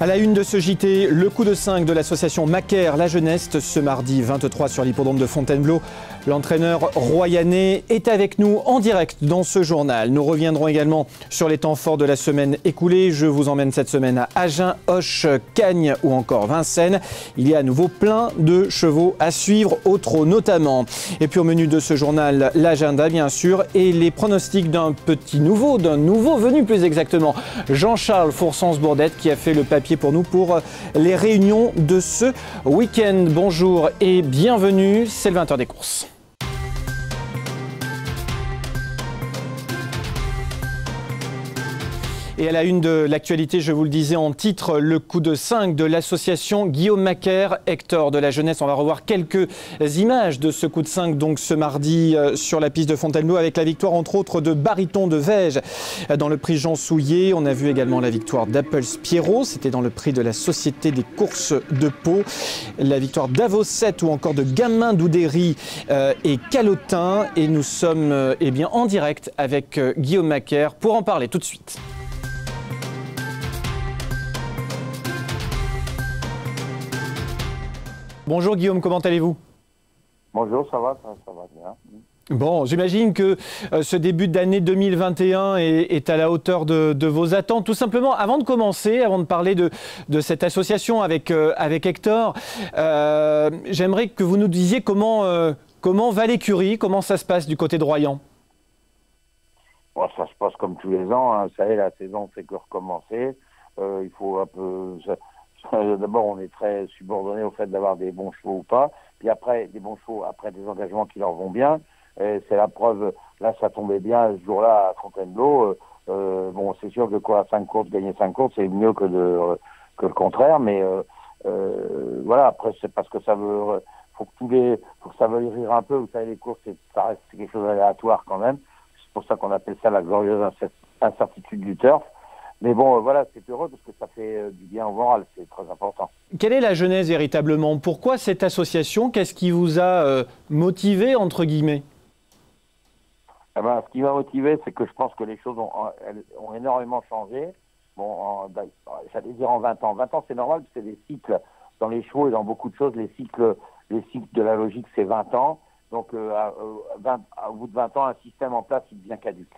À la une de ce JT, le coup de 5 de l'association Macaire La Jeunesse ce mardi 23 sur l'hippodrome de Fontainebleau. L'entraîneur royanais est avec nous en direct dans ce journal. Nous reviendrons également sur les temps forts de la semaine écoulée. Je vous emmène cette semaine à Agen, Auch, Cagnes ou encore Vincennes. Il y a à nouveau plein de chevaux à suivre, au trot notamment. Et puis au menu de ce journal, l'agenda bien sûr et les pronostics d'un nouveau venu plus exactement. Jean-Charles Foursens-Bourdette qui a fait le papier pour nous pour les réunions de ce week-end. Bonjour et bienvenue, c'est le 20h des courses. Et à la une de l'actualité, je vous le disais en titre, le coup de 5 de l'association Guillaume Macaire, Hector de La Jeunesse. On va revoir quelques images de ce coup de 5 donc ce mardi sur la piste de Fontainebleau avec la victoire entre autres de Bariton de Vège dans le prix Jean Souillet. On a vu également la victoire d'Appels Pierrot, c'était dans le prix de la Société des courses de Pau. La victoire d'Avocet ou encore de Gamin d'Oudéry et Calotin. Et nous sommes en direct avec Guillaume Macaire pour en parler tout de suite. Bonjour Guillaume, comment allez-vous? Bonjour, ça va bien. Bon, j'imagine que ce début d'année 2021 est à la hauteur de vos attentes. Tout simplement, avant de commencer, avant de parler de cette association avec Hector, j'aimerais que vous nous disiez comment va l'écurie, comment ça se passe du côté de Royan. Bon, ça se passe comme tous les ans, hein. Vous savez, la saison fait que recommencer. Il faut un peu... D'abord, on est très subordonné au fait d'avoir des bons chevaux ou pas. Puis après, des bons chevaux, après des engagements qui leur vont bien. C'est la preuve, là, ça tombait bien ce jour-là à Fontainebleau. Bon, c'est sûr que quoi, 5 courses, gagner 5 courses, c'est mieux que le contraire. Mais voilà, après, c'est parce que ça veut... faut que ça veuille rire un peu. Vous savez, les courses, ça reste quelque chose d'aléatoire quand même. C'est pour ça qu'on appelle ça la glorieuse incertitude du turf. Mais bon, voilà, c'est heureux parce que ça fait du bien au moral, c'est très important. Quelle est la genèse véritablement? Pourquoi cette association? Qu'est-ce qui vous a motivé, entre guillemets? Ce qui m'a motivé, c'est que je pense que les choses ont énormément changé. Bon, j'allais dire en 20 ans. 20 ans, c'est normal, c'est des cycles dans les chevaux et dans beaucoup de choses. Les cycles de la logique, c'est 20 ans. Donc, au bout de 20 ans, un système en place, il devient caduque.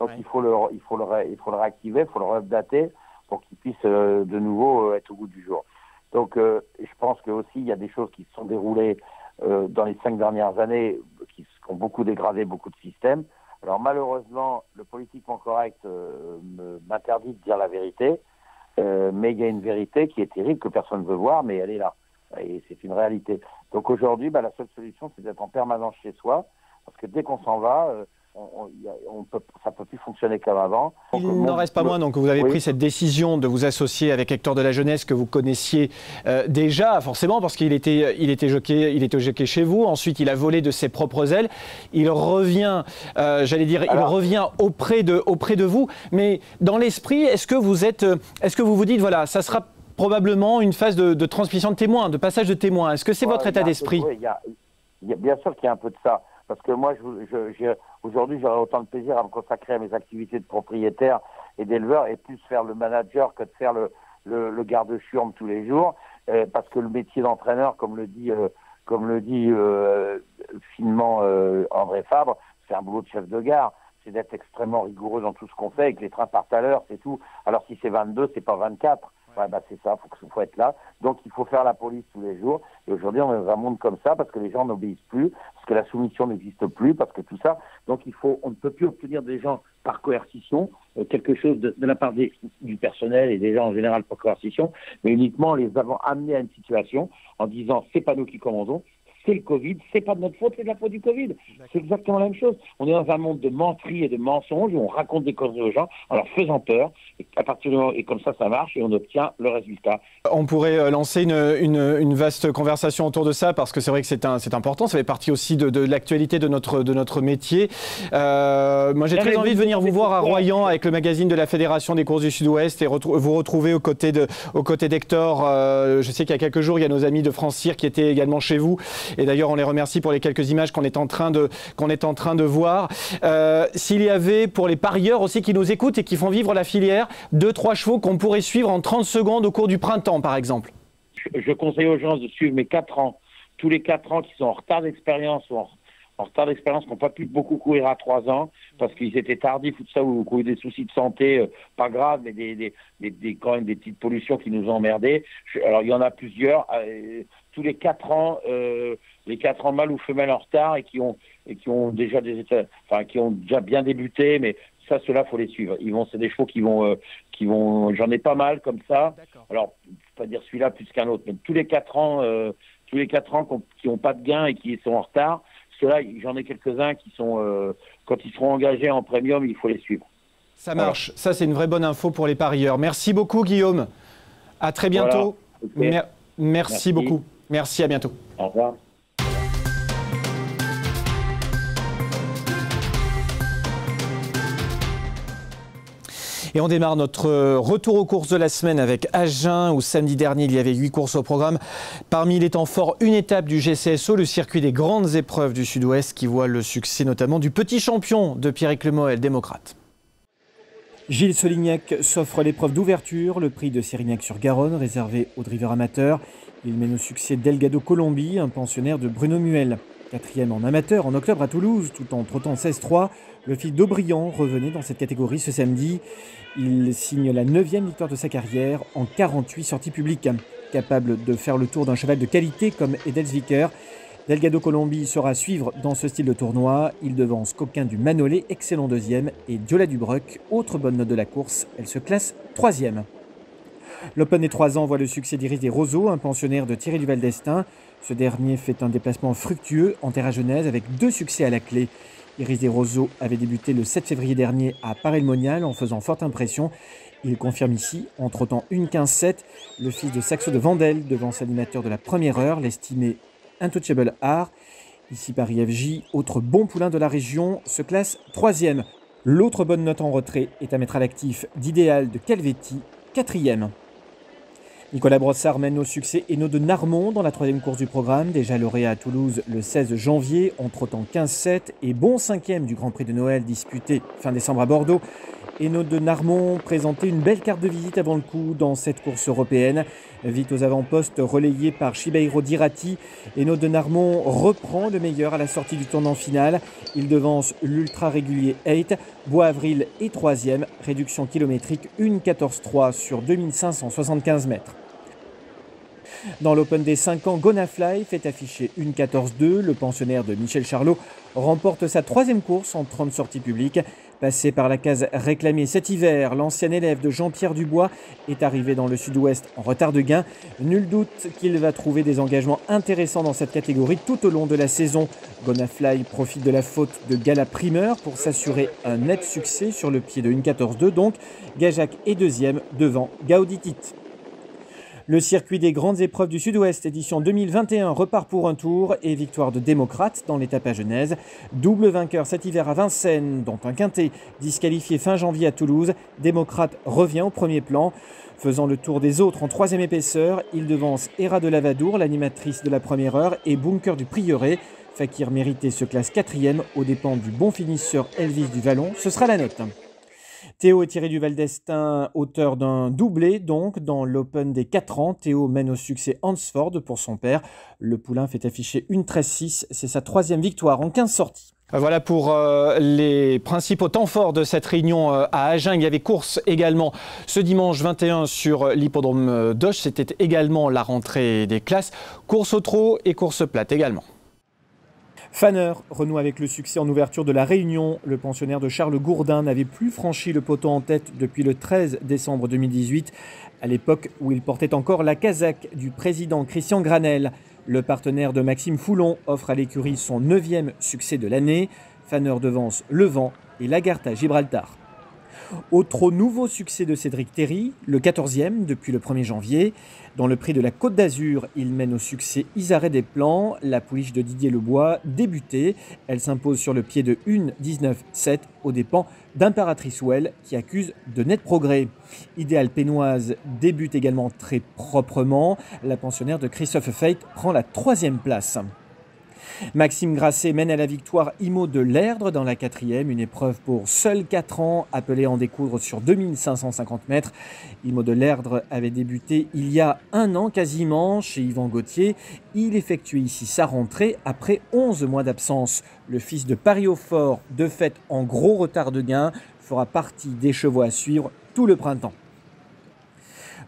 Donc il faut le réactiver, il faut le updater pour qu'il puisse de nouveau être au goût du jour. Donc je pense que aussi il y a des choses qui se sont déroulées dans les 5 dernières années qui ont beaucoup dégradé beaucoup de systèmes. Alors malheureusement, le politiquement correct m'interdit de dire la vérité, mais il y a une vérité qui est terrible que personne ne veut voir, mais elle est là. Et c'est une réalité. Donc aujourd'hui, la seule solution, c'est d'être en permanence chez soi, parce que dès qu'on s'en va... ça peut plus fonctionner comme avant. Il n'en reste pas moins, donc vous avez pris cette décision de vous associer avec Hector de La Jeunesse que vous connaissiez déjà, forcément, parce qu'il était jockey chez vous. Ensuite, il a volé de ses propres ailes. Il revient, il revient auprès de vous. Mais dans l'esprit, est-ce que vous vous dites, voilà, ça sera probablement une phase de transmission de témoins, de passage de témoins. Est-ce que c'est votre état d'esprit? Oui, bien sûr qu'il y a un peu de ça. Parce que moi, aujourd'hui, j'aurais autant de plaisir à me consacrer à mes activités de propriétaire et d'éleveur et plus faire le manager que de faire le garde-chiourme tous les jours. Parce que le métier d'entraîneur, comme le dit finement André Fabre, c'est un boulot de chef de gare. C'est d'être extrêmement rigoureux dans tout ce qu'on fait et que les trains partent à l'heure, c'est tout. Alors si c'est 22, c'est pas 24. Ouais, c'est ça, faut être là. Donc il faut faire la police tous les jours. Et aujourd'hui, on est dans un monde comme ça parce que les gens n'obéissent plus, parce que la soumission n'existe plus, parce que tout ça. Donc on ne peut plus obtenir des gens par coercition, quelque chose de la part du personnel et des gens en général par coercition, mais uniquement les avons amenés à une situation en disant c'est pas nous qui commandons. C'est le Covid, c'est pas de notre faute, c'est de la faute du Covid. C'est exactement la même chose. On est dans un monde de menterie et de mensonges où on raconte des conneries aux gens en leur faisant peur. Et à partir du moment, et comme ça marche et on obtient le résultat. On pourrait lancer une vaste conversation autour de ça parce que c'est vrai que c'est important. Ça fait partie aussi de l'actualité de notre métier. Moi, j'ai très envie de venir vous voir à Royan avec le magazine de la Fédération des courses du Sud-Ouest et vous retrouver aux côtés d'Hector. Je sais qu'il y a quelques jours, il y a nos amis de France Cyr qui étaient également chez vous. Et d'ailleurs, on les remercie pour les quelques images qu'on est en train de voir. S'il y avait pour les parieurs aussi qui nous écoutent et qui font vivre la filière, 2-3 chevaux qu'on pourrait suivre en 30 secondes au cours du printemps, par exemple. Je conseille aux gens de suivre mes 4 ans. Tous les 4 ans qui sont en retard d'expérience ou en retard d'expérience, qui n'ont pas pu beaucoup courir à 3 ans, parce qu'ils étaient tardifs ou tout ça, ou qui ont eu des soucis de santé, pas graves, mais quand même des petites pollutions qui nous ont emmerdés. Alors, il y en a plusieurs. Tous les 4 ans, les 4 ans mâles ou femelles en retard et qui ont déjà qui ont déjà bien débuté, mais ça, ceux-là, faut les suivre. C'est des chevaux qui vont, j'en ai pas mal comme ça. Alors, pas dire celui-là plus qu'un autre, mais tous les 4 ans qui n'ont pas de gain et qui sont en retard, ceux-là, j'en ai quelques-uns qui sont, quand ils seront engagés en premium, il faut les suivre. Ça marche. Voilà. Ça, c'est une vraie bonne info pour les parieurs. Merci beaucoup, Guillaume. À très bientôt. Voilà. Okay. Merci beaucoup. Merci, à bientôt. Au revoir. Et on démarre notre retour aux courses de la semaine avec Agen, où samedi dernier, il y avait 8 courses au programme. Parmi les temps forts, une étape du GCSO, le circuit des grandes épreuves du Sud-Ouest, qui voit le succès notamment du petit champion de Pierrick Lemoel, démocrate. Gilles Solignac s'offre l'épreuve d'ouverture, le prix de Sérignac-sur-Garonne, réservé aux drivers amateurs. Il mène au succès Delgado Colombi, un pensionnaire de Bruno Muel. 4e en amateur en octobre à Toulouse, tout en trottant 16-3. Le fils d'Aubriand revenait dans cette catégorie ce samedi. Il signe la 9e victoire de sa carrière en 48 sorties publiques. Capable de faire le tour d'un cheval de qualité comme Edelsviker, Delgado Colombi sera à suivre dans ce style de tournoi. Il devance Coquin du Manolé, excellent 2e, et Diola Dubruck, autre bonne note de la course. Elle se classe 3e. L'Open des 3 ans voit le succès d'Iris des Roseaux, un pensionnaire de Thierry Duval d'Estaing. Ce dernier fait un déplacement fructueux en terre genèse avec 2 succès à la clé. Iris des Roseaux avait débuté le 7 février dernier à Paray-le-Monial en faisant forte impression. Il confirme ici en trottant une 15-7. Le fils de Saxo de Vandel devant l'animateur de la première heure, l'estimé Intouchable Art. Ici Paris FJ, autre bon poulain de la région, se classe 3e. L'autre bonne note en retrait est à mettre à l'actif d'Idéal de Calvetti, 4e. Nicolas Brossard mène au succès Hainaut de Narmont dans la 3e course du programme, déjà lauréat à Toulouse le 16 janvier en trottant 15-7 et bon 5e du Grand Prix de Noël disputé fin décembre à Bordeaux. Hainaut de Narmont présentait une belle carte de visite avant le coup dans cette course européenne. Vite aux avant-postes relayé par Shibairo Dirati, Hainaut de Narmont reprend le meilleur à la sortie du tournant final. Il devance l'ultra régulier 8, Bois Avril est 3e, réduction kilométrique 1,14,3 sur 2575 mètres. Dans l'Open des 5 ans, Gonafly fait afficher 1,14,2. Le pensionnaire de Michel Charlot remporte sa 3e course en 30 sorties publiques. Passé par la case réclamée cet hiver, l'ancien élève de Jean-Pierre Dubois est arrivé dans le Sud-Ouest en retard de gain. Nul doute qu'il va trouver des engagements intéressants dans cette catégorie tout au long de la saison. Gonafly profite de la faute de Gala Primeur pour s'assurer un net succès sur le pied de 1,14,2. Donc, Gajac est 2e devant Gauditit. Le circuit des grandes épreuves du Sud-Ouest, édition 2021, repart pour un tour et victoire de Démocrate dans l'étape à Genèse. Double vainqueur cet hiver à Vincennes, dont un quintet disqualifié fin janvier à Toulouse. Démocrate revient au premier plan. Faisant le tour des autres en 3e épaisseur, il devance Héra de Lavadour, l'animatrice de la première heure, et Bunker du Prieuré. Fakir Mérité se classe 4e aux dépens du bon finisseur Elvis du Vallon. Ce sera la note. Théo est tiré du Val d'Estaing, auteur d'un doublé donc dans l'Open des 4 ans. Théo mène au succès Hansford pour son père. Le poulain fait afficher une 13-6. C'est sa 3e victoire en 15 sorties. Voilà pour les principaux temps forts de cette réunion à Agen. Il y avait course également ce dimanche 21 sur l'hippodrome d'Auch. C'était également la rentrée des classes. Course au trot et course plate également. Fanner renoue avec le succès en ouverture de la Réunion. Le pensionnaire de Charles Gourdin n'avait plus franchi le poteau en tête depuis le 13 décembre 2018, à l'époque où il portait encore la casaque du président Christian Granel. Le partenaire de Maxime Foulon offre à l'écurie son 9e succès de l'année. Fanner devance Le Vent et Lagarta Gibraltar. Autre nouveau succès de Cédric Terry, le 14e depuis le 1er janvier. Dans le prix de la Côte d'Azur, il mène au succès Isaret des Plans. La pouliche de Didier Lebois débutée. Elle s'impose sur le pied de 1,19,7 aux dépens d'Impératrice Well qui accuse de net progrès. Idéal Pénoise débute également très proprement. La pensionnaire de Christophe Feit prend la 3e place. Maxime Grasset mène à la victoire Immo de Lerdre dans la 4e, une épreuve pour seuls 4 ans, appelée à en découdre sur 2550 mètres. Immo de Lerdre avait débuté il y a 1 an quasiment chez Yvan Gauthier. Il effectuait ici sa rentrée après 11 mois d'absence. Le fils de Paris-Haut-Fort, de fait en gros retard de gain, fera partie des chevaux à suivre tout le printemps.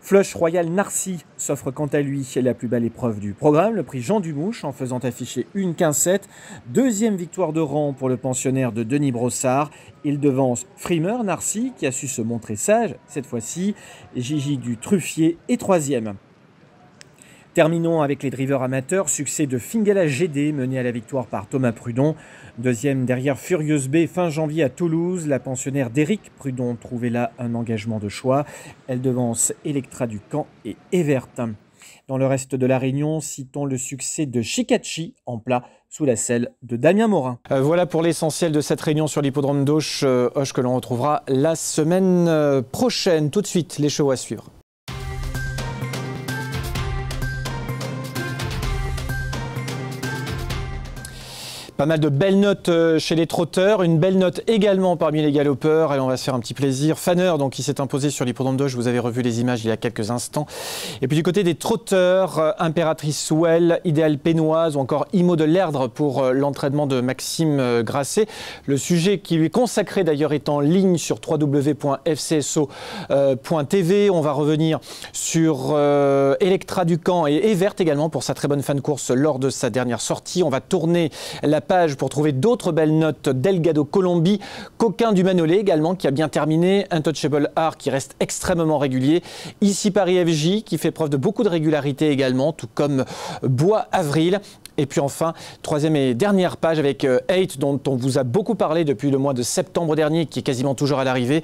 Flush Royal Narcy s'offre quant à lui la plus belle épreuve du programme, le prix Jean Dumouche, en faisant afficher une 15-7. Deuxième victoire de rang pour le pensionnaire de Denis Brossard. Il devance Frimer Narcy, qui a su se montrer sage cette fois-ci. Gigi du Truffier est 3e. Terminons avec les drivers amateurs. Succès de Fingala GD, mené à la victoire par Thomas Prudon. Deuxième derrière Furieuse B, fin janvier à Toulouse. La pensionnaire d'Éric Prudon trouvait là un engagement de choix. Elle devance Electra du Camp et Evert. Dans le reste de la Réunion, citons le succès de Chikachi en plat sous la selle de Damien Morin. Voilà pour l'essentiel de cette réunion sur l'hippodrome d'Auch, que l'on retrouvera la semaine prochaine. Tout de suite, les chevaux à suivre. Pas mal de belles notes chez les trotteurs, une belle note également parmi les galopeurs. Et on va se faire un petit plaisir. Fanner, donc, qui s'est imposé sur l'hippodrome d'Auch, vous avez revu les images il y a quelques instants. Et puis du côté des trotteurs, Impératrice Souel, Idéal Pénoise ou encore Immo de Lerdre pour l'entraînement de Maxime Grasset. Le sujet qui lui est consacré d'ailleurs est en ligne sur www.fcso.tv. On va revenir sur Electra du Camp et Evert également pour sa très bonne fin de course lors de sa dernière sortie. On va tourner la page pour trouver d'autres belles notes. Delgado Colombi, Coquin du Manolé également qui a bien terminé, Untouchable Art qui reste extrêmement régulier, ici Paris FJ qui fait preuve de beaucoup de régularité également, tout comme Bois Avril. Et puis enfin, troisième et dernière page avec Hate, dont on vous a beaucoup parlé depuis le mois de septembre dernier, qui est quasiment toujours à l'arrivée.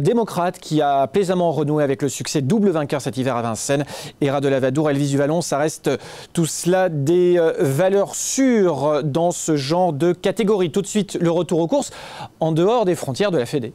Démocrate, qui a plaisamment renoué avec le succès double vainqueur cet hiver à Vincennes. Héra de Lavadour, Elvis du Vallon, ça reste tout cela des valeurs sûres dans ce genre de catégorie. Tout de suite, le retour aux courses en dehors des frontières de la Fédé.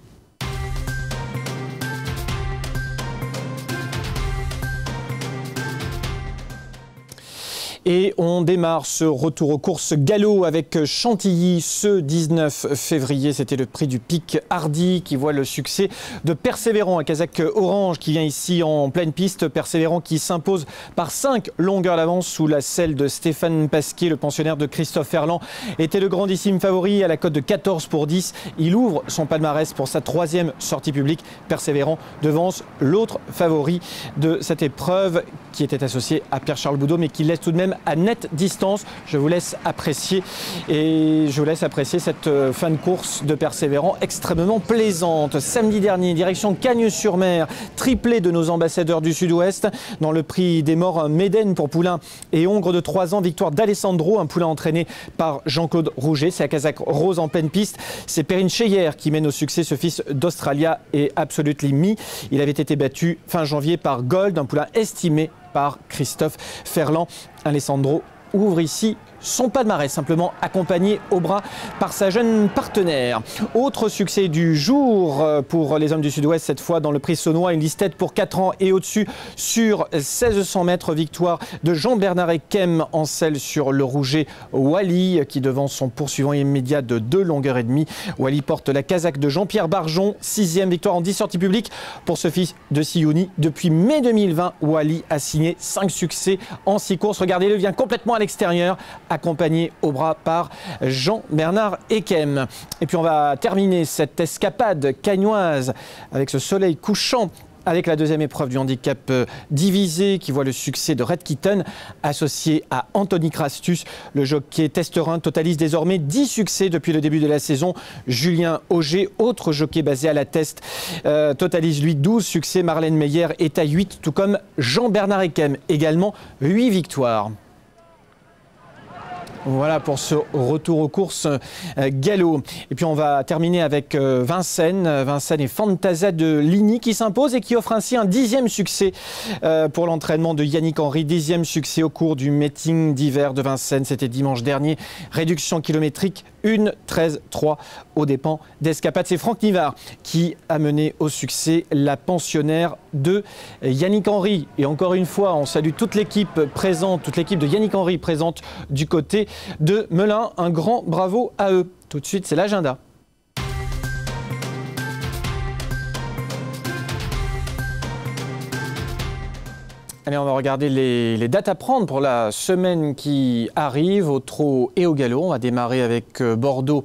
Et on démarre ce retour aux courses galop avec Chantilly ce 19 février. C'était le prix du Pic Hardy qui voit le succès de Persévérant, un Kazakh orange qui vient ici en pleine piste. Persévérant qui s'impose par 5 longueurs d'avance sous la selle de Stéphane Pasquier. Le pensionnaire de Christophe Ferland était le grandissime favori à la cote de 14/10. Il ouvre son palmarès pour sa 3e sortie publique. Persévérant devance l'autre favori de cette épreuve qui était associé à Pierre-Charles Boudot mais qui laisse tout de même à nette distance. Je vous laisse apprécier cette fin de course de Persévérant extrêmement plaisante. Samedi dernier, direction Cagnes-sur-Mer, triplé de nos ambassadeurs du Sud-Ouest dans le prix des morts Médène pour poulain et hongre de 3 ans, victoire d'Alessandro, un poulain entraîné par Jean-Claude Rouget. C'est à Kazakh Rose en pleine piste. C'est Perrine Cheyer qui mène au succès ce fils d'Australia et Absolutely Me. Il avait été battu fin janvier par Gold, un poulain estimé par Christophe Ferland. Alessandro ouvre ici son palmarès, simplement accompagné au bras par sa jeune partenaire. Autre succès du jour pour les hommes du Sud-Ouest, cette fois dans le prix Saunois, une listette pour 4 ans et au-dessus sur 1600 mètres, victoire de Jean-Bernard Ekem en selle sur le Rouget Wally qui devance son poursuivant immédiat de 2 longueurs et demie. Wally porte la casaque de Jean-Pierre Barjon, 6e victoire en 10 sorties publiques pour ce fils de Siouni. Depuis mai 2020, Wally a signé 5 succès en 6 courses. Regardez-le, vient complètement à l'extérieur, accompagné au bras par Jean-Bernard Ekem. Et puis on va terminer cette escapade cagnoise avec ce soleil couchant avec la deuxième épreuve du handicap divisé qui voit le succès de Red Kitten associé à Anthony Crastus. Le jockey testerin totalise désormais 10 succès depuis le début de la saison. Julien Auger, autre jockey basé à la Teste, totalise lui 12 succès. Marlène Meyer est à 8, tout comme Jean-Bernard Ekem, également 8 victoires. Voilà pour ce retour aux courses galop. Et puis on va terminer avec Vincennes et Fantasia de Ligny qui s'impose et qui offre ainsi un 10e succès pour l'entraînement de Yannick Henry. 10e succès au cours du meeting d'hiver de Vincennes. C'était dimanche dernier. Réduction kilométrique une 13-3 aux dépens d'Escapade. C'est Franck Nivard qui a mené au succès la pensionnaire de Yannick Henry. Et encore une fois, on salue toute l'équipe présente, toute l'équipe de Yannick Henry présente du côté de Melun. Un grand bravo à eux. Tout de suite, c'est l'agenda. Allez, on va regarder les dates à prendre pour la semaine qui arrive au trot et au galop. On va démarrer avec Bordeaux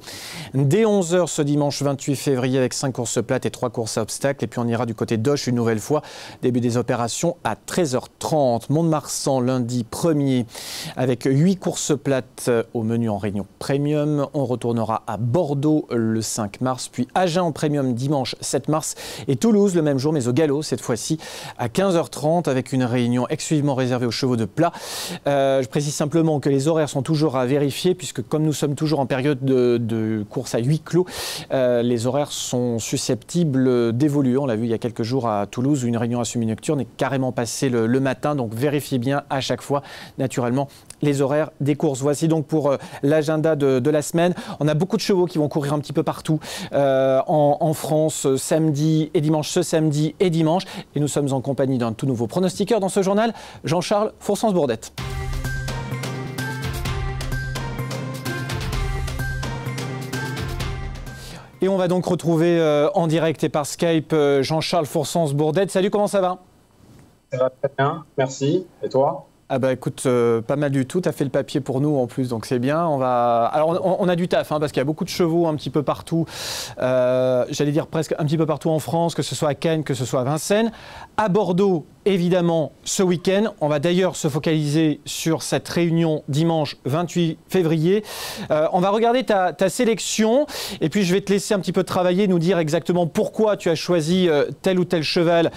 dès 11 h ce dimanche 28 février avec 5 courses plates et 3 courses à obstacles. Et puis on ira du côté d'Auch une nouvelle fois. Début des opérations à 13 h 30. Mont-de-Marsan lundi 1er avec 8 courses plates au menu en réunion premium. On retournera à Bordeaux le 5 mars, puis Agen en premium dimanche 7 mars et Toulouse le même jour mais au galop cette fois-ci à 15 h 30 avec une réunion exclusivement réservée aux chevaux de plat. Je précise simplement que les horaires sont toujours à vérifier puisque comme nous sommes toujours en période de course à huis clos, les horaires sont susceptibles d'évoluer. On l'a vu il y a quelques jours à Toulouse où une réunion à semi-nocturne est carrément passée le matin. Donc vérifiez bien à chaque fois naturellement les horaires des courses. Voici donc pour l'agenda de la semaine. On a beaucoup de chevaux qui vont courir un petit peu partout en France samedi et dimanche, ce samedi et dimanche. Et nous sommes en compagnie d'un tout nouveau pronostiqueur dans ce journal, Jean-Charles Foursens-Bourdette. Et on va donc retrouver en direct et par Skype Jean-Charles Foursens-Bourdette. Salut, comment ça va? Ça va très bien, merci. Et toi? Ah bah écoute, pas mal du tout, tu as fait le papier pour nous en plus, donc c'est bien. Alors on a du taf, parce qu'il y a beaucoup de chevaux un petit peu partout, j'allais dire presque un petit peu partout en France, que ce soit à Cannes, que ce soit à Vincennes. À Bordeaux, évidemment, ce week-end. On va d'ailleurs se focaliser sur cette réunion dimanche 28 février. On va regarder ta sélection et puis je vais te laisser un petit peu travailler, nous dire exactement pourquoi tu as choisi tel ou tel cheval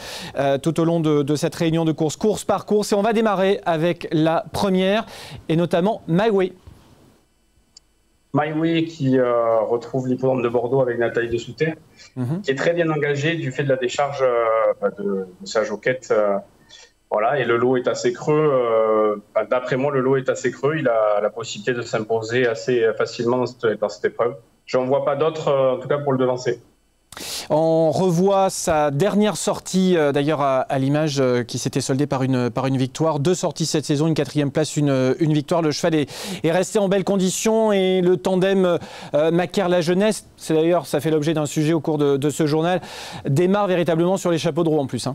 tout au long de cette réunion de course par course. Et on va démarrer avec la première et notamment My Way. My Way qui retrouve l'hippodrome de Bordeaux avec Nathalie de Souter, qui est très bien engagée du fait de la décharge de sa joquette. Voilà, et le lot est assez creux. D'après moi, le lot est assez creux. Il a la possibilité de s'imposer assez facilement dans cette épreuve. Je n'en vois pas d'autres, en tout cas pour le devancer. On revoit sa dernière sortie, d'ailleurs à l'image, qui s'était soldée par une victoire. 2 sorties cette saison, une 4e place, une victoire. Le cheval est resté en belle condition et le tandem Macaire la jeunesse, c'est d'ailleurs, ça fait l'objet d'un sujet au cours de ce journal, démarre véritablement sur les chapeaux de roue en plus.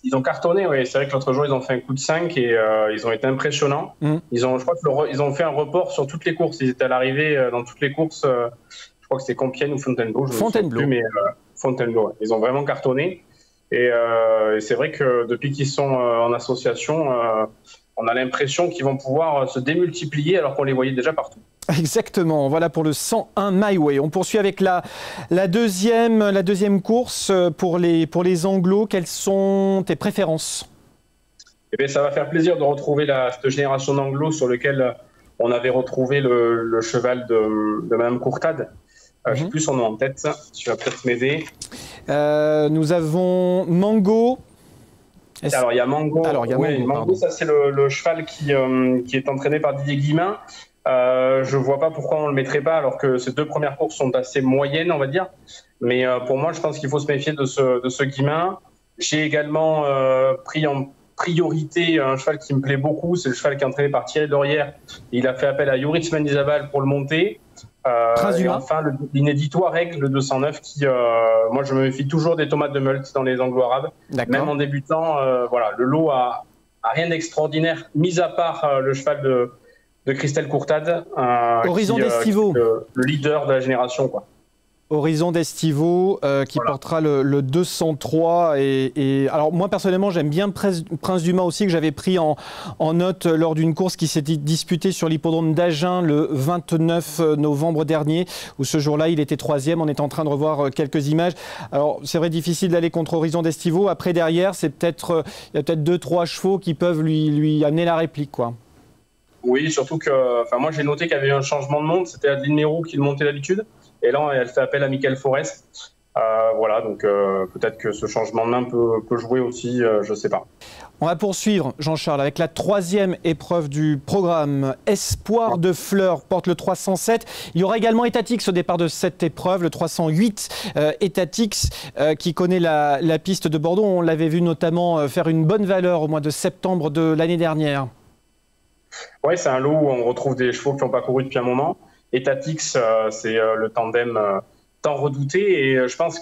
Ils ont cartonné, oui. C'est vrai que l'autre jour, ils ont fait un coup de 5 et ils ont été impressionnants. Je crois qu'ils ont fait un report sur toutes les courses. Ils étaient à l'arrivée dans toutes les courses. Je crois que c'est Compiègne ou Fontainebleau. Fontainebleau. Fontainebleau, ouais. Ils ont vraiment cartonné. Et c'est vrai que depuis qu'ils sont en association, on a l'impression qu'ils vont pouvoir se démultiplier alors qu'on les voyait déjà partout. Exactement, voilà pour le 101 My Way. On poursuit avec la deuxième course pour les Anglos. Quelles sont tes préférences? Eh bien, ça va faire plaisir de retrouver cette génération d'Anglos sur lequel on avait retrouvé le cheval de Mme Courtade. Je n'ai plus son nom en tête, tu vas peut-être m'aider. Nous avons Mango. Alors il y a Mango. Mango, ça c'est le cheval qui est entraîné par Didier Guillemin. Je ne vois pas pourquoi on ne le mettrait pas alors que ces 2 premières courses sont assez moyennes, on va dire. Mais pour moi, je pense qu'il faut se méfier de ce Guillemin. J'ai également pris en priorité un cheval qui me plaît beaucoup. C'est le cheval qui est entraîné par Thierry Laurière. Il a fait appel à Yoritz Mendizabal pour le monter. Et enfin, l'inédit Touareg, le 209, qui, moi, je me méfie toujours des tomates de Meult dans les anglo-arabes. Même en débutant, voilà, le lot a rien d'extraordinaire, mis à part le cheval de Christelle Courtade, Horizon d'Estivo, le leader de la génération, quoi. Horizon d'Estivo qui portera le 203 et alors moi personnellement j'aime bien Prince du Mât aussi, que j'avais pris en note lors d'une course qui s'était disputée sur l'hippodrome d'Agen le 29 novembre dernier, où ce jour-là il était 3e. On est en train de revoir quelques images. Alors c'est vrai, difficile d'aller contre Horizon d'Estivo. Après derrière c'est peut-être il y a peut-être 2-3 chevaux qui peuvent lui amener la réplique, quoi. Oui, surtout que moi j'ai noté qu'il y avait eu un changement de monte. C'était Adeline Leroux qui le montait d'habitude. Et là, elle fait appel à Michael Forest. Voilà, donc peut-être que ce changement de main peut jouer aussi, je ne sais pas. On va poursuivre, Jean-Charles, avec la 3e épreuve du programme. Espoir de Fleurs porte le 307. Il y aura également Etatix au départ de cette épreuve, le 308. Etatix qui connaît la piste de Bordeaux. On l'avait vu notamment faire une bonne valeur au mois de septembre de l'année dernière. Oui, c'est un lot où on retrouve des chevaux qui n'ont pas couru depuis un moment. Etatix, c'est le tandem tant redouté. Et je pense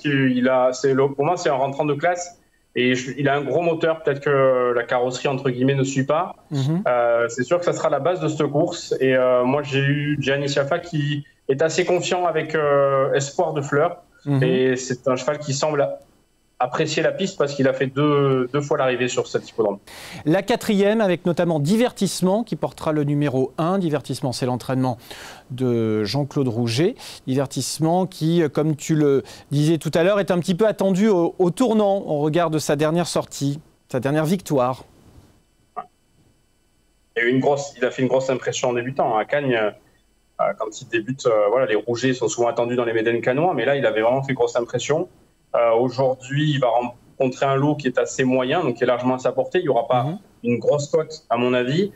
pour moi, c'est un rentrant de classe. Et il a un gros moteur, peut-être que la carrosserie, entre guillemets, ne suit pas. C'est sûr que ça sera la base de cette course. Et moi, j'ai eu Gianni Sciaffa qui est assez confiant avec Espoir de Fleurs. Et c'est un cheval qui semble apprécier la piste parce qu'il a fait deux fois l'arrivée sur cet hippodrome. La 4e avec notamment Divertissement qui portera le numéro 1. Divertissement, c'est l'entraînement de Jean-Claude Rouget. Divertissement qui, comme tu le disais tout à l'heure, est un petit peu attendu au tournant au regard de sa dernière sortie, sa dernière victoire. Il a fait une grosse impression en débutant. À Cagnes, quand il débute, les Rougets sont souvent attendus dans les Médaines Canois, mais là, il avait vraiment fait grosse impression. Aujourd'hui, il va rencontrer un lot qui est assez moyen, donc qui est largement à sa portée. Il n'y aura pas une grosse cote, à mon avis.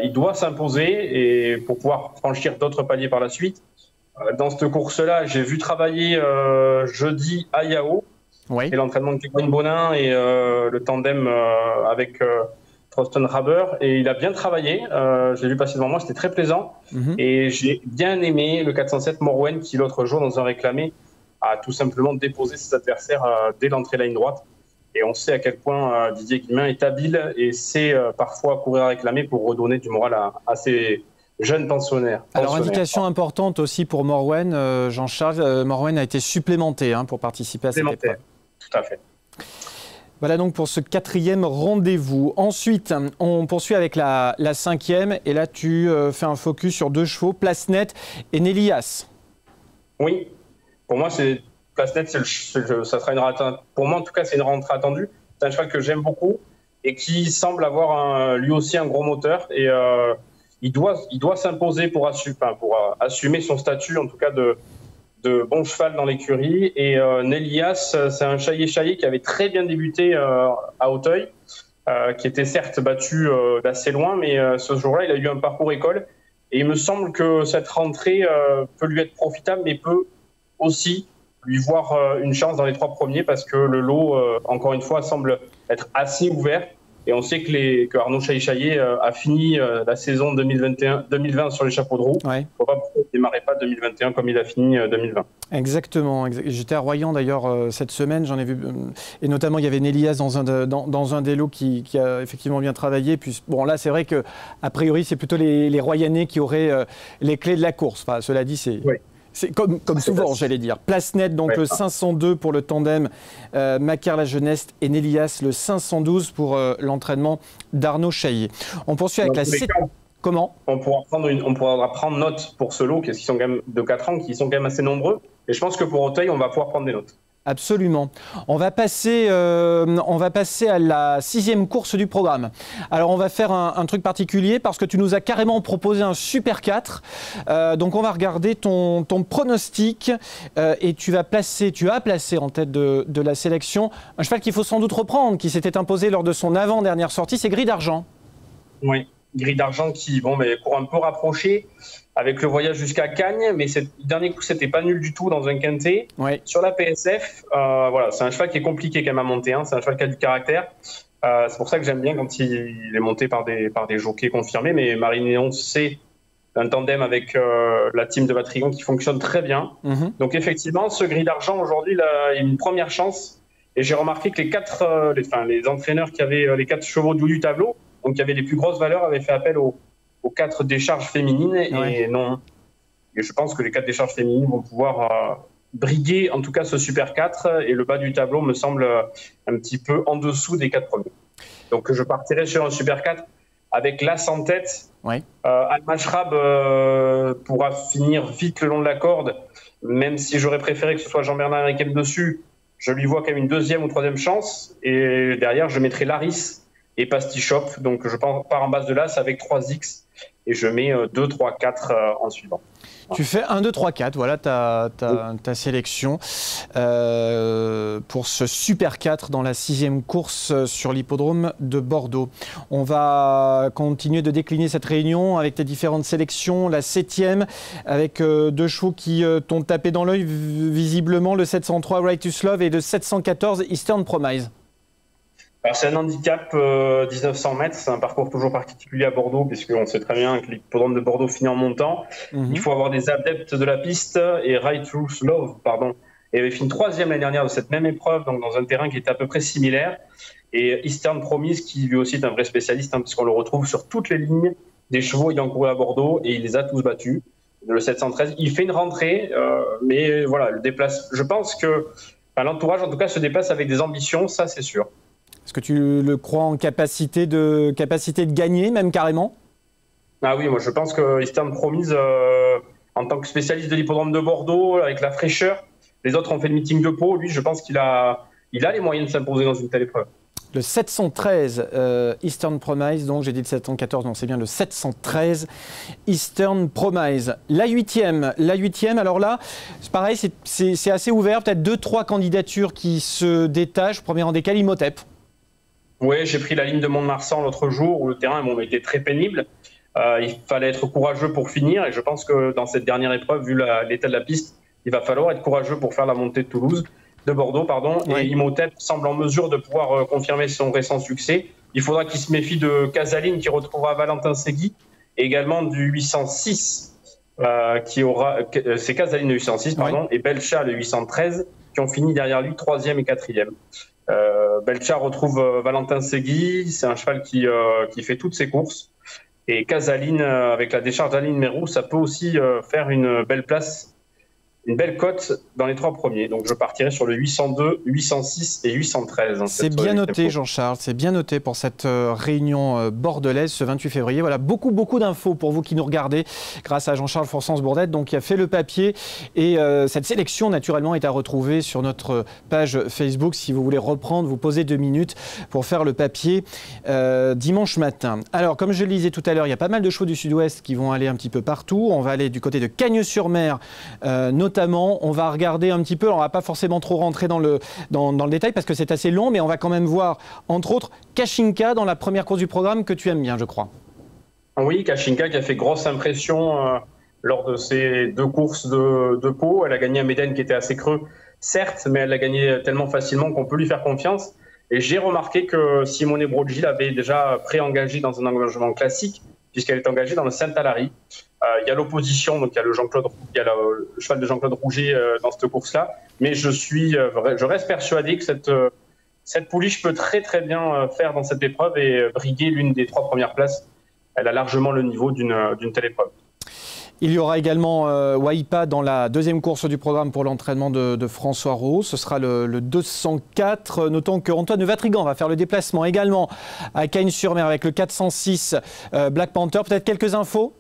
Il doit s'imposer et pour pouvoir franchir d'autres paliers par la suite. Dans cette course-là, j'ai vu travailler jeudi à Yao, et l'entraînement de Kevin Bonin et le tandem avec Thorsten Raber. Et il a bien travaillé. J'ai vu passer devant moi, c'était très plaisant. Et j'ai bien aimé le 407 Morwen qui, l'autre jour, dans un réclamé, a tout simplement déposé ses adversaires dès l'entrée ligne droite. Et on sait à quel point Didier Guillemin est habile et sait parfois courir à réclamer pour redonner du moral à ses jeunes pensionnaires. Alors, indication importante aussi pour Morwen, Jean-Charles. Morwen a été supplémenté pour participer à cette épreuve. Tout à fait. Voilà donc pour ce 4e rendez-vous. Ensuite, on poursuit avec la 5e. Et là, tu fais un focus sur 2 chevaux, Place Nette et Nélias. Oui. Pour moi, Place Nette, ça sera une rentrée. Pour moi, en tout cas, c'est une rentrée attendue. C'est un cheval que j'aime beaucoup et qui semble avoir lui aussi un gros moteur. Et il doit s'imposer pour assumer son statut, en tout cas de bon cheval dans l'écurie. Et Nélias, c'est un chaillé qui avait très bien débuté à Auteuil, qui était certes battu d'assez loin, mais ce jour-là, il a eu un parcours école. Et il me semble que cette rentrée peut lui être profitable, mais peut aussi lui voir une chance dans les 3 premiers parce que le lot, encore une fois, semble être assez ouvert. Et on sait que Arnaud Chaillet a fini la saison 2020 sur les chapeaux de roue. Il ne faut pas pourquoi il ne démarrait pas 2021 comme il a fini 2020. Exactement. J'étais à Royan d'ailleurs cette semaine, j'en ai vu. Et notamment, il y avait Nélias dans un des lots qui a effectivement bien travaillé. Puis, bon, là, c'est vrai qu'a priori, c'est plutôt les Royanais qui auraient les clés de la course. Enfin, cela dit, c'est... Oui. C'est comme souvent, j'allais dire. Place Nette, donc le 502 pour le tandem Macaire la Jeunesse et Nélias, le 512 pour l'entraînement d'Arnaud Chaillet. On poursuit avec la 7. Comment ? On pourra prendre note pour ce lot, qui sont quand même de 4 ans, qui sont quand même assez nombreux. Et je pense que pour Auteuil, on va pouvoir prendre des notes. Absolument. On va passer à la 6e course du programme. Alors, on va faire un truc particulier parce que tu nous as carrément proposé un Super 4. Donc, on va regarder ton pronostic et tu as placé en tête de la sélection un cheval qu'il faut sans doute reprendre, qui s'était imposé lors de son avant-dernière sortie, c'est Gris d'Argent. Oui, Gris d'Argent qui court un peu rapproché avec le voyage jusqu'à Cagnes, mais le dernier coup, c'était pas nul du tout dans un quintet. Oui. Sur la PSF, c'est un cheval qui est compliqué quand même à monter. C'est un cheval qui a du caractère. C'est pour ça que j'aime bien quand il est monté par des jockeys confirmés. Mais Marine Léon, c'est un tandem avec la team de Vatrigan qui fonctionne très bien. Donc effectivement, ce Gris d'Argent, aujourd'hui, il a une première chance. Et j'ai remarqué que les entraîneurs qui avaient les 4 chevaux du haut du tableau, donc qui avaient les plus grosses valeurs, avaient fait appel aux 4 décharges féminines et non. Et je pense que les 4 décharges féminines vont pouvoir briguer en tout cas ce Super 4 et le bas du tableau me semble un petit peu en dessous des 4 premiers. Donc je partirai sur un Super 4 avec l'As en tête. Al-Mashrab pourra finir vite le long de la corde, même si j'aurais préféré que ce soit Jean-Bernard Henriquet dessus. Je lui vois quand même une 2e ou 3e chance et derrière je mettrai Laris et Pastichop. Donc je pars en base de l'As avec 3X et je mets 2, 3, 4 en suivant. Tu fais 1, 2, 3, 4, voilà ta sélection pour ce Super 4 dans la 6e course sur l'hippodrome de Bordeaux. On va continuer de décliner cette réunion avec tes différentes sélections. La 7e avec 2 chevaux qui t'ont tapé dans l'œil visiblement, le 703 Righteous Love et le 714 Eastern Promise. C'est un handicap 1900 mètres, c'est un parcours toujours particulier à Bordeaux, puisqu'on sait très bien que l'hippodrome de Bordeaux finit en montant. Il faut avoir des adeptes de la piste, et Righteous Love, et avait fini 3e l'année dernière de cette même épreuve, donc dans un terrain qui était à peu près similaire. Et Eastern Promise, qui lui aussi est un vrai spécialiste, puisqu'on le retrouve sur toutes les lignes des chevaux ayant couru à Bordeaux, et il les a tous battus. Le 713, il fait une rentrée, mais voilà, je pense que l'entourage, en tout cas, se déplace avec des ambitions, ça c'est sûr. Est-ce que tu le crois en capacité de gagner, même carrément? Ah oui, moi je pense que Eastern Promise, en tant que spécialiste de l'hippodrome de Bordeaux, avec la fraîcheur, les autres ont fait le meeting de Pau, lui je pense qu'il a les moyens de s'imposer dans une telle épreuve. Le 713 Eastern Promise, donc j'ai dit le 714, non c'est bien le 713 Eastern Promise. La 8e, alors là, c'est pareil, c'est assez ouvert, peut-être 2-3 candidatures qui se détachent, premier rang desquels Imhotep. Oui, j'ai pris la ligne de Mont-de-Marsan l'autre jour où le terrain était très pénible. Il fallait être courageux pour finir et je pense que dans cette dernière épreuve, vu l'état de la piste, il va falloir être courageux pour faire la montée de Bordeaux. Oui. Et Imhotep semble en mesure de pouvoir confirmer son récent succès. Il faudra qu'il se méfie de Casaline qui retrouvera Valentin Segui et également du 806 c'est Casaline le 806 et Belcha le 813 qui ont fini derrière lui 3e et 4e. Belcha retrouve Valentin Segui, c'est un cheval qui fait toutes ses courses. Et Casaline, avec la décharge d'Aline Mérou, ça peut aussi faire une belle place, une belle cote dans les 3 premiers. Donc je partirai sur le 802, 806 et 813. C'est bien noté, Jean-Charles, c'est bien noté pour cette réunion bordelaise ce 28 février. Voilà, beaucoup d'infos pour vous qui nous regardez grâce à Jean-Charles Forsens-Bourdette, donc qui a fait le papier. Et cette sélection, naturellement, est à retrouver sur notre page Facebook si vous voulez reprendre, vous poser 2 minutes pour faire le papier dimanche matin. Alors, comme je le disais tout à l'heure, il y a pas mal de chevaux du Sud-Ouest qui vont aller un petit peu partout. On va aller du côté de Cagnes-sur-Mer, notamment. On va regarder un petit peu, on ne va pas forcément trop rentrer dans le détail parce que c'est assez long, mais on va quand même voir, entre autres, Kashinka dans la première course du programme que tu aimes bien, je crois. Oui, Kashinka qui a fait grosse impression lors de ces 2 courses de Pau. Elle a gagné un Médène qui était assez creux, certes, mais elle l'a gagné tellement facilement qu'on peut lui faire confiance. Et j'ai remarqué que Simone Broggi l'avait déjà pré-engagée dans un engagement classique, puisqu'elle est engagée dans le Saint-Alary. Il y a l'opposition, donc il y a le cheval de Jean-Claude Rouget dans cette course-là. Mais je reste persuadé que cette pouliche peut très très bien faire dans cette épreuve et briguer l'une des 3 premières places. Elle a largement le niveau d'une telle épreuve. Il y aura également Waipa dans la 2e course du programme pour l'entraînement de François Roux. Ce sera le 204. Notons qu'Antoine de Vatrigan va faire le déplacement également à Cagnes-sur-Mer avec le 406 Black Panther. Peut-être quelques infos?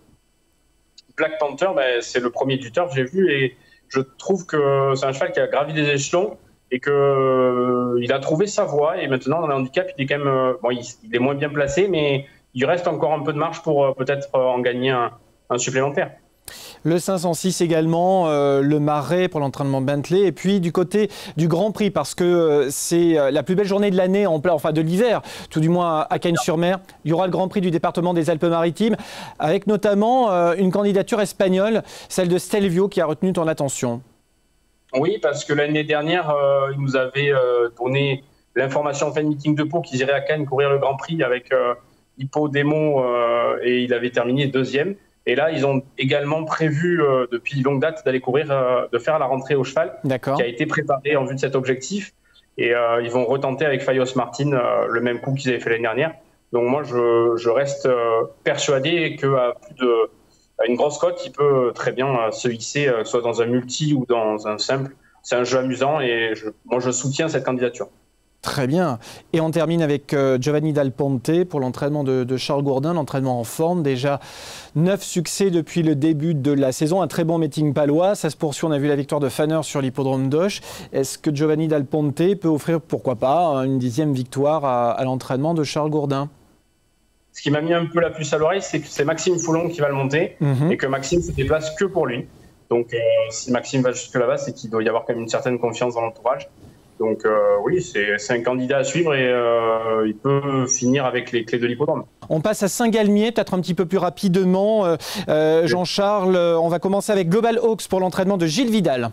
Black Panther, c'est le premier du turf, j'ai vu, et je trouve que c'est un cheval qui a gravi des échelons et qu'il a trouvé sa voie. Et maintenant, dans le handicap, il est quand même, il est moins bien placé, mais il reste encore un peu de marge pour peut-être en gagner un supplémentaire. Le 506 également, le Marais pour l'entraînement Bentley. Et puis du côté du Grand Prix, parce que c'est la plus belle journée de l'année, enfin de l'hiver, tout du moins à Cagnes-sur-Mer. Il y aura le Grand Prix du département des Alpes-Maritimes, avec notamment une candidature espagnole, celle de Stelvio, qui a retenu ton attention. Oui, parce que l'année dernière, il nous avait donné l'information en fin de meeting de Pau qu'ils iraient à Cannes courir le Grand Prix avec Hippo Démo et il avait terminé 2e. Et là, ils ont également prévu depuis longue date d'aller courir, de faire la rentrée au cheval, qui a été préparée en vue de cet objectif. Et ils vont retenter avec Fayos Martin le même coup qu'ils avaient fait l'année dernière. Donc moi, je reste persuadé qu'à une grosse cote, il peut très bien se hisser, soit dans un multi ou dans un simple. C'est un jeu amusant et moi, je soutiens cette candidature. Très bien. Et on termine avec Giovanni Dal Ponte pour l'entraînement de Charles Gourdin, l'entraînement en forme. Déjà 9 succès depuis le début de la saison, un très bon meeting palois. Ça se poursuit, on a vu la victoire de Fanner sur l'hippodrome d'Auch. Est-ce que Giovanni Dal Ponte peut offrir, pourquoi pas, une 10e victoire à l'entraînement de Charles Gourdin? ce qui m'a mis un peu la puce à l'oreille, c'est que c'est Maxime Foulon qui va le monter et que Maxime se déplace que pour lui. Donc si Maxime va jusque là-bas, c'est qu'il doit y avoir quand même une certaine confiance dans l'entourage. Donc oui, c'est un candidat à suivre et il peut finir avec les clés de l'hippodrome. On passe à Saint-Galmier, peut-être un petit peu plus rapidement. Jean-Charles, on va commencer avec Global Hawks pour l'entraînement de Gilles Vidal.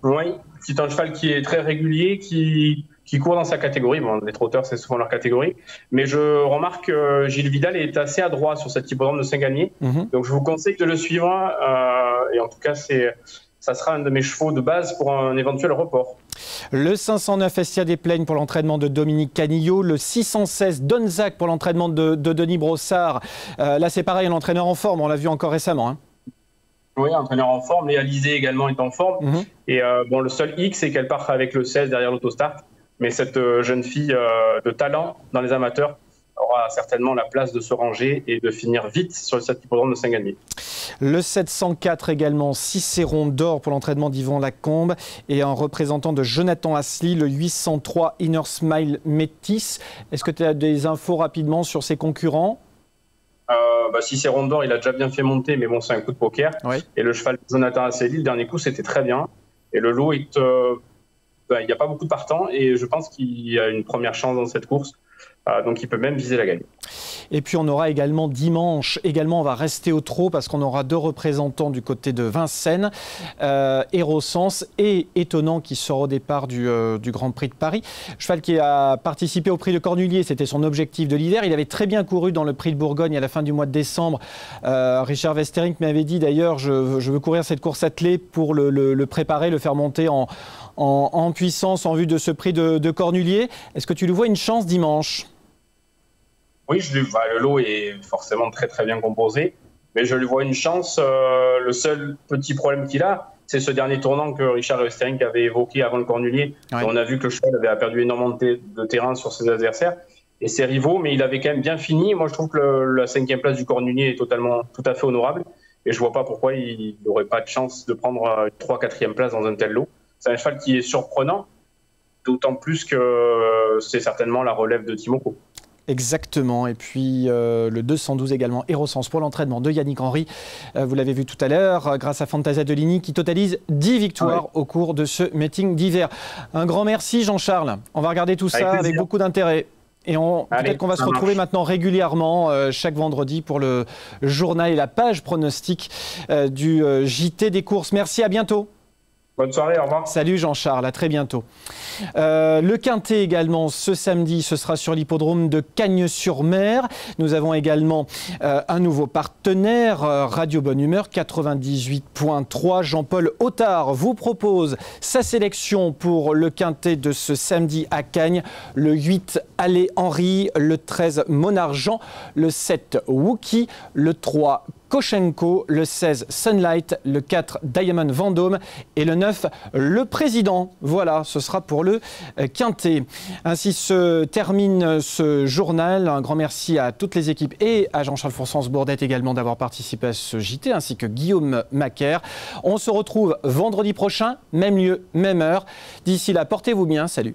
Oui, c'est un cheval qui est très régulier, qui court dans sa catégorie. Bon, les trotteurs, c'est souvent leur catégorie. Mais je remarque que Gilles Vidal est assez adroit sur cet hippodrome de Saint-Galmier. Donc je vous conseille de le suivre. Et en tout cas, ça sera un de mes chevaux de base pour un éventuel report. Le 509 Estia des Plaines pour l'entraînement de Dominique Canillot. Le 616 Donzac pour l'entraînement de Denis Brossard. Là, c'est pareil, un entraîneur en forme. On l'a vu encore récemment. Hein. Oui, entraîneur en forme. Léa Lisée également est en forme. Et bon, le seul hic, c'est qu'elle part avec le 16 derrière l'autostart. Mais cette jeune fille de talent dans les amateurs aura certainement la place de se ranger et de finir vite sur cet hippodrome de Saint-Galmier. Le 704 également, Cicéron d'or pour l'entraînement d'Yvan Lacombe et un représentant de Jonathan Asli, le 803 Inner Smile Métis. Est-ce que tu as des infos rapidement sur ses concurrents? Cicéron d'or, il a déjà bien fait monter, mais bon, c'est un coup de poker. Oui. Et le cheval de Jonathan Asli, le dernier coup, c'était très bien. Et le lot est... il n'y a pas beaucoup de partants et je pense qu'il y a une première chance dans cette course. Donc il peut même viser la gagne. Et puis on aura également dimanche, on va rester au trot parce qu'on aura deux représentants du côté de Vincennes, Hérosens et Étonnant qui sort au départ du Grand Prix de Paris. Cheval qui a participé au Prix de Cornulier, c'était son objectif de l'hiver. Il avait très bien couru dans le Prix de Bourgogne à la fin du mois de décembre. Richard Westerink m'avait dit d'ailleurs, je veux courir cette course attelée pour le préparer, le faire monter en puissance en vue de ce Prix de Cornulier. Est-ce que tu lui vois une chance dimanche ? Oui, le lot est forcément très très bien composé, mais je lui vois une chance. Le seul petit problème qu'il a, c'est ce dernier tournant que Richard Westerink avait évoqué avant le Cornulier. Ouais. On a vu que le cheval avait perdu énormément de terrain sur ses adversaires et ses rivaux, mais il avait quand même bien fini. Moi, je trouve que la 5e place du Cornulier est tout à fait honorable et je vois pas pourquoi il n'aurait pas de chance de prendre 3-4e place dans un tel lot. C'est un cheval qui est surprenant, d'autant plus que c'est certainement la relève de Timoko. Exactement. Et puis le 212 également, Hérosens pour l'entraînement de Yannick Henry. Vous l'avez vu tout à l'heure, grâce à Fantasia Deligny qui totalise 10 victoires au cours de ce meeting d'hiver. Un grand merci Jean-Charles. On va regarder tout ça avec beaucoup d'intérêt. Et peut-être qu'on va se retrouver maintenant régulièrement chaque vendredi pour le journal et la page pronostic du JT des courses. Merci, à bientôt. Bonne soirée, au revoir. Salut Jean-Charles, à très bientôt. Le Quintet également, ce samedi, ce sera sur l'hippodrome de Cagnes-sur-Mer. Nous avons également un nouveau partenaire, Radio Bonne Humeur 98.3. Jean-Paul Ottard vous propose sa sélection pour le Quintet de ce samedi à Cagnes. Le 8, Allez Henry, le 13, Monargent, le 7, Wookie, le 3, Koshenko, le 16 Sunlight, le 4 Diamond Vendôme et le 9 le Président. Voilà, ce sera pour le Quintet. Ainsi se termine ce journal. Un grand merci à toutes les équipes et à Jean-Charles Fourcens-Bourdette également d'avoir participé à ce JT, ainsi que Guillaume Macaire. On se retrouve vendredi prochain, même lieu, même heure. D'ici là, portez-vous bien. Salut.